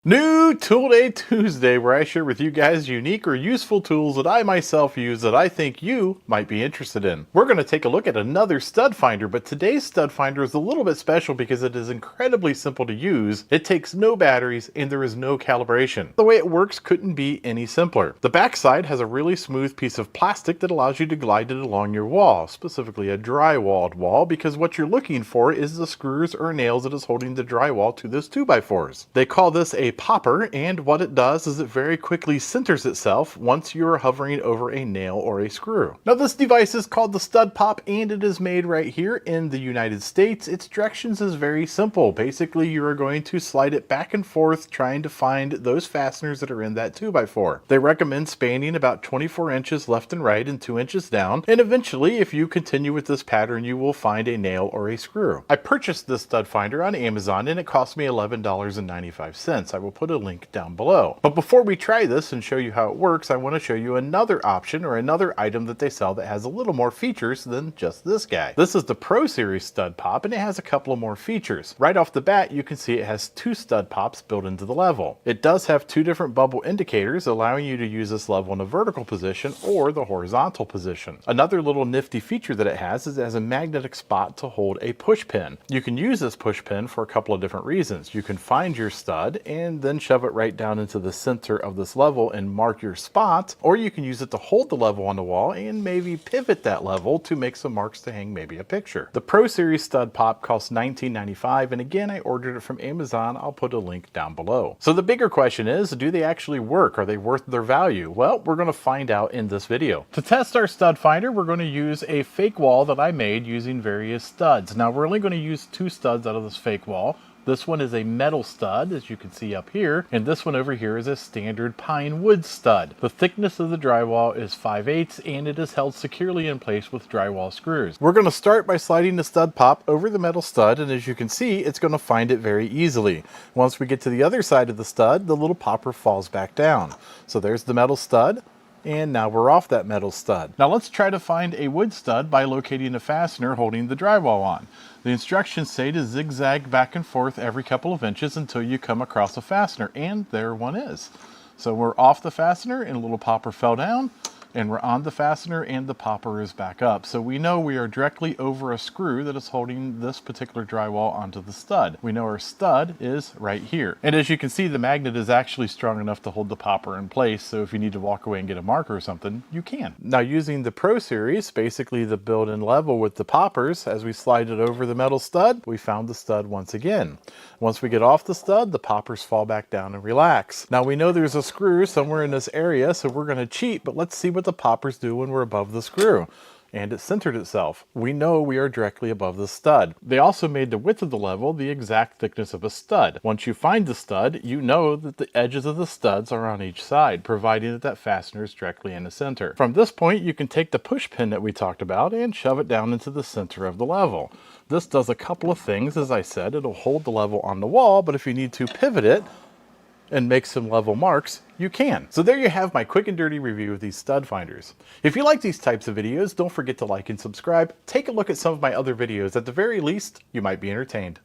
New Tool Day Tuesday, where I share with you guys unique or useful tools that I myself use that I think you might be interested in. We're going to take a look at another stud finder, but today's stud finder is a little bit special because it is incredibly simple to use. It takes no batteries and there is no calibration. The way it works couldn't be any simpler. The backside has a really smooth piece of plastic that allows you to glide it along your wall, specifically a drywalled wall, because what you're looking for is the screws or nails that is holding the drywall to this 2x4s. They call this a popper, and what it does is it very quickly centers itself once you are hovering over a nail or a screw. Now this device is called the StudPop and it is made right here in the United States. Its directions is very simple. Basically you are going to slide it back and forth trying to find those fasteners that are in that 2x4. They recommend spanning about 24 inches left and right and 2 inches down, and eventually if you continue with this pattern you will find a nail or a screw. I purchased this stud finder on Amazon and it cost me $11.95. I will put a link down below. But before we try this and show you how it works, I want to show you another option or another item that they sell that has a little more features than just this guy. This is the Pro Series stud pop and it has a couple of more features. Right off the bat you can see it has two stud pops built into the level. It does have two different bubble indicators allowing you to use this level in a vertical position or the horizontal position. Another little nifty feature that it has is it has a magnetic spot to hold a push pin. You can use this push pin for a couple of different reasons. You can find your stud and then shove it right down into the center of this level and mark your spot, or you can use it to hold the level on the wall and maybe pivot that level to make some marks to hang maybe a picture. The Pro Series stud pop costs $19.95, and again I ordered it from Amazon. I'll put a link down below. So the bigger question is, do they actually work? Are they worth their value? Well, we're going to find out in this video. To test our stud finder, we're going to use a fake wall that I made using various studs. Now we're only going to use two studs out of this fake wall. This one is a metal stud, as you can see up here, and this one over here is a standard pine wood stud. The thickness of the drywall is 5/8, and it is held securely in place with drywall screws. We're going to start by sliding the stud pop over the metal stud, and as you can see, it's going to find it very easily. Once we get to the other side of the stud, the little popper falls back down. So there's the metal stud. And now we're off that metal stud. Now let's try to find a wood stud by locating a fastener holding the drywall on. The instructions say to zigzag back and forth every couple of inches until you come across a fastener, and there one is. So we're off the fastener and a little popper fell down, and we're on the fastener and the popper is back up. So we know we are directly over a screw that is holding this particular drywall onto the stud. We know our stud is right here. And as you can see, the magnet is actually strong enough to hold the popper in place. So if you need to walk away and get a marker or something, you can. Now using the Pro Series, basically the built-in level with the poppers, as we slide it over the metal stud, we found the stud once again. Once we get off the stud, the poppers fall back down and relax. Now we know there's a screw somewhere in this area, so we're going to cheat, but let's see what the poppers do when we're above the screw. And it centered itself. We know we are directly above the stud. They also made the width of the level the exact thickness of a stud. Once you find the stud, you know that the edges of the studs are on each side, providing that that fastener is directly in the center. From this point, you can take the push pin that we talked about and shove it down into the center of the level. This does a couple of things. As I said, it'll hold the level on the wall, but if you need to pivot it and make some level marks, you can. So there you have my quick and dirty review of these stud finders. If you like these types of videos, don't forget to like and subscribe. Take a look at some of my other videos. At the very least, you might be entertained.